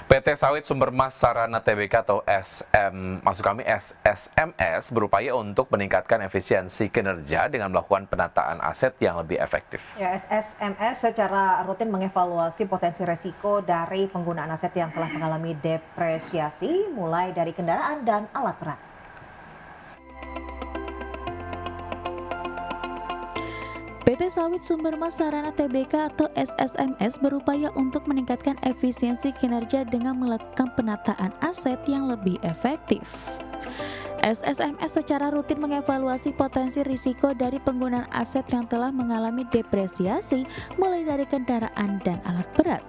PT Sawit Sumber Mas Sarana Tbk atau SSMS berupaya untuk meningkatkan efisiensi kinerja dengan melakukan penataan aset yang lebih efektif. Ya, SSMS secara rutin mengevaluasi potensi resiko dari penggunaan aset yang telah mengalami depresiasi, mulai dari kendaraan dan alat berat. PT Sawit Sumber Mas Sarana Tbk atau SSMS berupaya untuk meningkatkan efisiensi kinerja dengan melakukan penataan aset yang lebih efektif. SSMS secara rutin mengevaluasi potensi risiko dari penggunaan aset yang telah mengalami depresiasi, mulai dari kendaraan dan alat berat.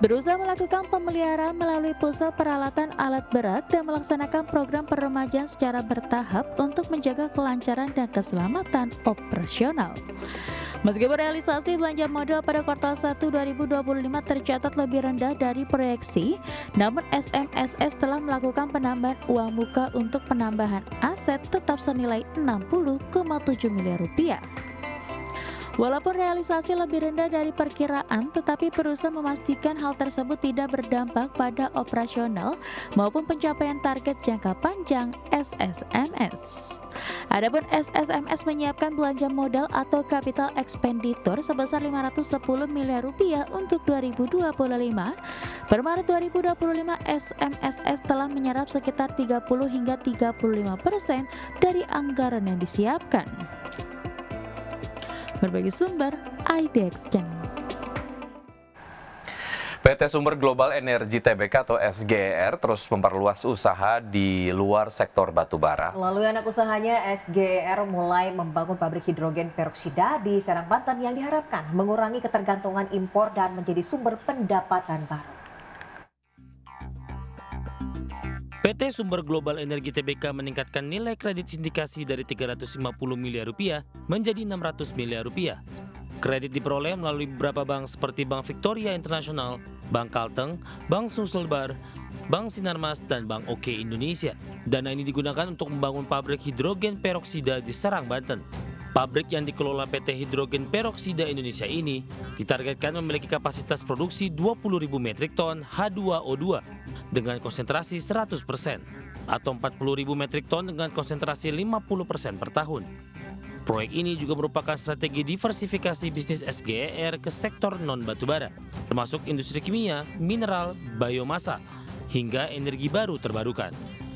Berusaha melakukan pemeliharaan melalui pusat peralatan alat berat dan melaksanakan program peremajaan secara bertahap untuk menjaga kelancaran dan keselamatan operasional. Meskipun realisasi belanja modal pada kuartal 1 2025 tercatat lebih rendah dari proyeksi, namun SMSS telah melakukan penambahan uang muka untuk penambahan aset tetap senilai 60,7 miliar rupiah. Walaupun realisasi lebih rendah dari perkiraan, tetapi berusaha memastikan hal tersebut tidak berdampak pada operasional maupun pencapaian target jangka panjang SSMS. Adapun SSMS menyiapkan belanja modal atau capital expenditure sebesar 510 miliar rupiah untuk 2025. Per Maret 2025, SMSS telah menyerap sekitar 30 hingga 35% dari anggaran yang disiapkan. Berbagai sumber, IDX Channel. PT Sumber Global Energi Tbk atau SGER terus memperluas usaha di luar sektor batubara. Melalui anak usahanya, SGER mulai membangun pabrik hidrogen peroksida di Serang, Banten yang diharapkan mengurangi ketergantungan impor dan menjadi sumber pendapatan baru. PT Sumber Global Energi Tbk meningkatkan nilai kredit sindikasi dari 350 miliar rupiah menjadi 600 miliar rupiah. Kredit diperoleh melalui beberapa bank seperti Bank Victoria International, Bank Kalteng, Bank Sulselbar, Bank Sinarmas, dan Bank OK Indonesia. Dana ini digunakan untuk membangun pabrik hidrogen peroksida di Serang, Banten. Pabrik yang dikelola PT Hidrogen Peroksida Indonesia ini ditargetkan memiliki kapasitas produksi 20.000 metrik ton H2O2 dengan konsentrasi 100% atau 40.000 metrik ton dengan konsentrasi 50% per tahun. Proyek ini juga merupakan strategi diversifikasi bisnis SGER ke sektor non-batubara, termasuk industri kimia, mineral, biomasa, hingga energi baru terbarukan.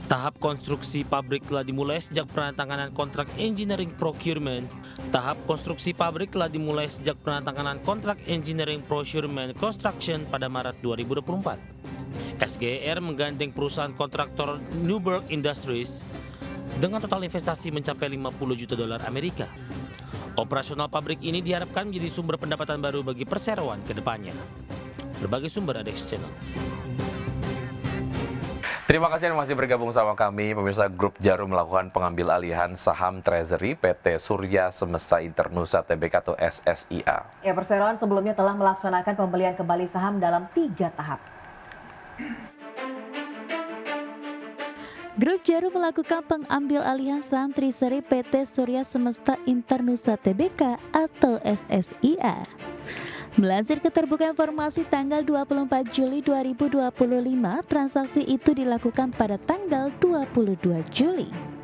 Tahap konstruksi pabrik telah dimulai sejak penandatanganan kontrak engineering procurement. Tahap konstruksi pabrik telah dimulai sejak penandatanganan kontrak engineering procurement construction pada Maret 2024. SGER menggandeng perusahaan kontraktor Newberg Industries dengan total investasi mencapai 50 juta dolar Amerika. Operasional pabrik ini diharapkan menjadi sumber pendapatan baru bagi perseroan ke depannya. Berbagai sumber ada di channel. Terima kasih yang masih bergabung sama kami. Pemirsa, Grup Jarum melakukan pengambil alihan saham Treasury PT Surya Semesta Internusa Tbk atau SSIA. Ya, perseroan sebelumnya telah melaksanakan pembelian kembali saham dalam 3 tahap. Grup Jarum melakukan pengambil alihan saham Treasury PT Surya Semesta Internusa Tbk atau SSIA. Melansir keterbukaan informasi tanggal 24 Juli 2025, transaksi itu dilakukan pada tanggal 22 Juli.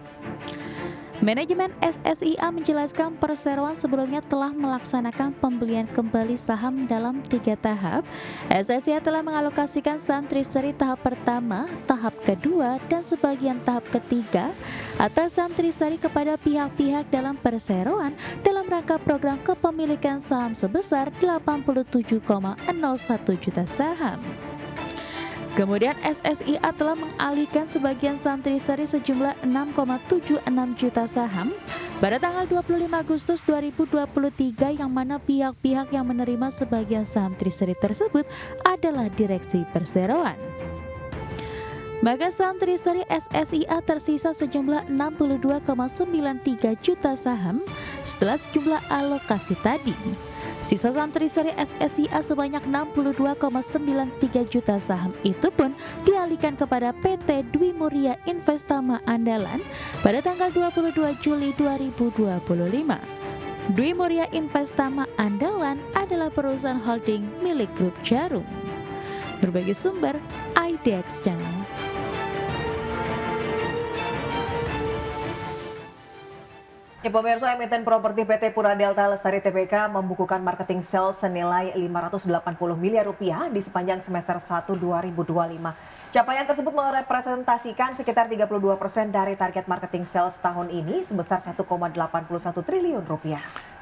Manajemen SSIA menjelaskan perseroan sebelumnya telah melaksanakan pembelian kembali saham dalam 3 tahap. SSIA telah mengalokasikan saham Treasury tahap pertama, tahap kedua, dan sebagian tahap ketiga atas saham Treasury kepada pihak-pihak dalam perseroan dalam rangka program kepemilikan saham sebesar 87,01 juta saham. Kemudian SSIA telah mengalihkan sebagian saham Treasury sejumlah 6,76 juta saham pada tanggal 25 Agustus 2023 yang mana pihak-pihak yang menerima sebagian saham Treasury tersebut adalah direksi perseroan. Maka saham Treasury SSIA tersisa sejumlah 62,93 juta saham setelah sejumlah alokasi tadi. Sisa saham Treasury SSIA sebanyak 62,93 juta saham itu pun dialihkan kepada PT Dwi Muria Investama Andalan pada tanggal 22 Juli 2025. Dwi Muria Investama Andalan adalah perusahaan holding milik Grup Jarum. Berbagai sumber, IDX Channel. Ya, pemirsa, emiten properti PT Pura Delta Lestari Tbk membukukan marketing sales senilai Rp580 miliar di sepanjang semester 1 2025. Capaian tersebut merepresentasikan sekitar 32% dari target marketing sales tahun ini sebesar Rp1,81 triliun.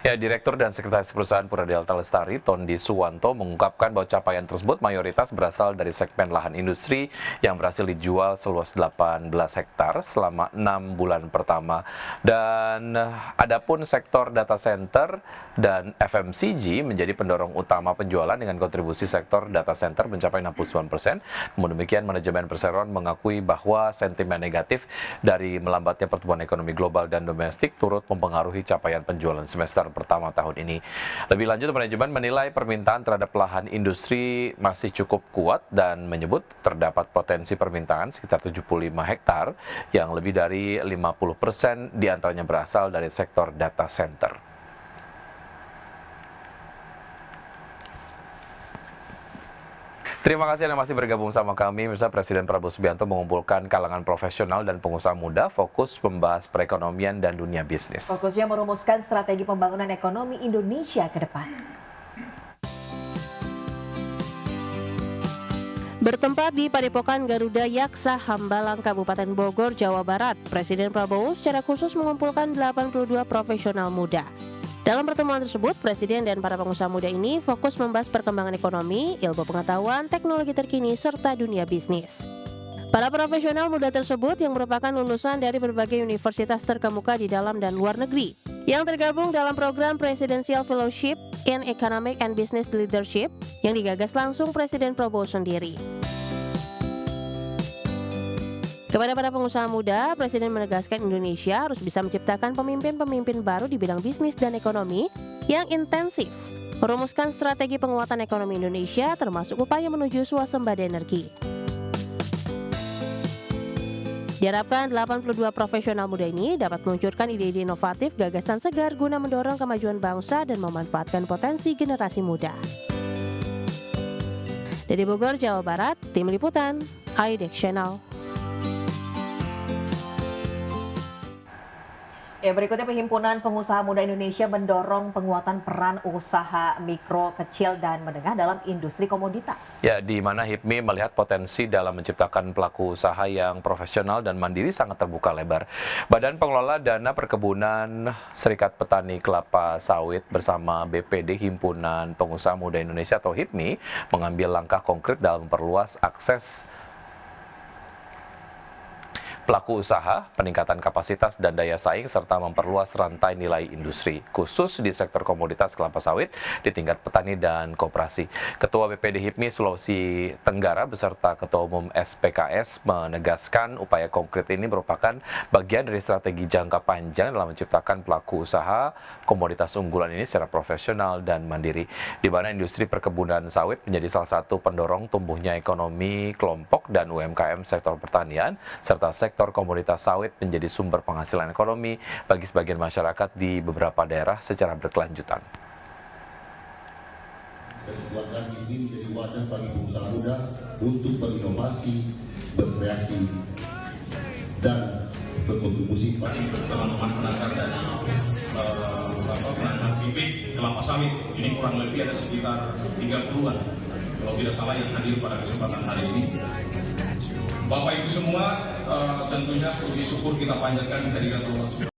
Ya, Direktur dan Sekretaris Perusahaan Pura Delta Lestari, Tondi Suwanto, mengungkapkan bahwa capaian tersebut mayoritas berasal dari segmen lahan industri yang berhasil dijual seluas 18 hektar selama 6 bulan pertama. Dan adapun sektor data center dan FMCG menjadi pendorong utama penjualan dengan kontribusi sektor data center mencapai 69%. Namun demikian, manajemen Perseroan mengakui bahwa sentimen negatif dari melambatnya pertumbuhan ekonomi global dan domestik turut mempengaruhi capaian penjualan semester pertama tahun ini. Lebih lanjut, manajemen menilai permintaan terhadap lahan industri masih cukup kuat dan menyebut terdapat potensi permintaan sekitar 75 hektar yang lebih dari 50% diantaranya berasal dari sektor data center. Terima kasih Anda masih bergabung sama kami. Misalnya Presiden Prabowo Subianto mengumpulkan kalangan profesional dan pengusaha muda fokus membahas perekonomian dan dunia bisnis. Fokusnya merumuskan strategi pembangunan ekonomi Indonesia ke depan. Bertempat di Padepokan Garuda Yaksa, Hambalang, Kabupaten Bogor, Jawa Barat, Presiden Prabowo secara khusus mengumpulkan 82 profesional muda. Dalam pertemuan tersebut, Presiden dan para pengusaha muda ini fokus membahas perkembangan ekonomi, ilmu pengetahuan, teknologi terkini, serta dunia bisnis. Para profesional muda tersebut yang merupakan lulusan dari berbagai universitas terkemuka di dalam dan luar negeri, yang tergabung dalam program Presidential Fellowship in Economic and Business Leadership yang digagas langsung Presiden Prabowo sendiri. Kepada para pengusaha muda, Presiden menegaskan Indonesia harus bisa menciptakan pemimpin-pemimpin baru di bidang bisnis dan ekonomi yang intensif, merumuskan strategi penguatan ekonomi Indonesia termasuk upaya menuju swasembada energi. Diharapkan 82 profesional muda ini dapat meluncurkan ide-ide inovatif, gagasan segar guna mendorong kemajuan bangsa dan memanfaatkan potensi generasi muda. Dari Bogor, Jawa Barat, Tim Liputan, IDX Channel. Ya, berikutnya Perhimpunan Pengusaha Muda Indonesia mendorong penguatan peran usaha mikro, kecil, dan menengah dalam industri komoditas. Ya, di mana HIPMI melihat potensi dalam menciptakan pelaku usaha yang profesional dan mandiri sangat terbuka lebar. Badan Pengelola Dana Perkebunan Serikat Petani Kelapa Sawit bersama BPD Himpunan Pengusaha Muda Indonesia atau HIPMI mengambil langkah konkret dalam memperluas akses pelaku usaha, peningkatan kapasitas dan daya saing, serta memperluas rantai nilai industri, khusus di sektor komoditas kelapa sawit di tingkat petani dan koperasi. Ketua BPD HIPMI Sulawesi Tenggara beserta Ketua Umum SPKS menegaskan upaya konkret ini merupakan bagian dari strategi jangka panjang dalam menciptakan pelaku usaha komoditas unggulan ini secara profesional dan mandiri, di mana industri perkebunan sawit menjadi salah satu pendorong tumbuhnya ekonomi kelompok dan UMKM sektor pertanian, serta sektor komoditas sawit menjadi sumber penghasilan ekonomi bagi sebagian masyarakat di beberapa daerah secara berkelanjutan. Dan kekuatan ini menjadi wadah bagi pengusaha muda untuk berinovasi, berkreasi, dan berkontribusi pada teman-teman penangkar dari penangkar bibit kelapa sawit. Ini kurang lebih ada sekitar 30-an, kalau tidak salah, yang hadir pada kesempatan hari ini. Bapak Ibu semua, tentunya puji syukur kita panjatkan dari Allah Subhanahu